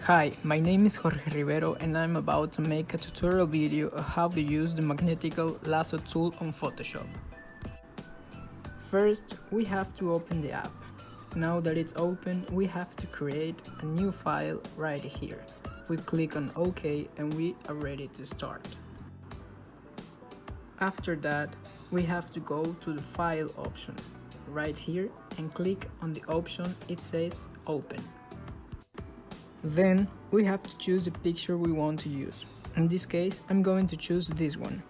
Hi, my name is Jorge Rivero and I'm about to make a tutorial video of how to use the magnetical lasso tool on Photoshop. First, we have to open the app. Now that it's open, we have to create a new file right here. We click on OK and we are ready to start. After that, we have to go to the File option right here and click on the option it says Open. Then we have to choose the picture we want to use. In this case, I'm going to choose this one.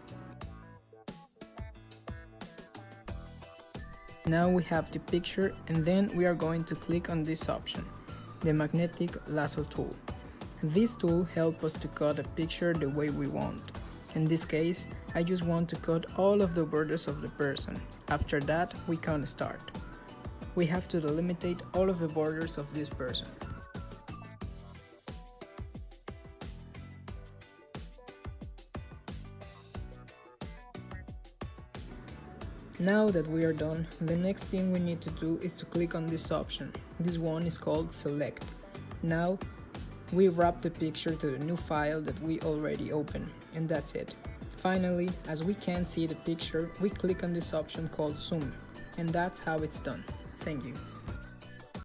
Now we have the picture and then we are going to click on this option, the magnetic lasso tool. This tool helps us to cut a picture the way we want. In this case, I just want to cut all of the borders of the person. After that, we can start. We have to delimitate all of the borders of this person. Now that we are done, the next thing we need to do is to click on this option. This one is called Select. Now we wrap the picture to the new file that we already opened, and that's it. Finally, as we can't see the picture, we click on this option called Zoom, and that's how it's done. Thank you.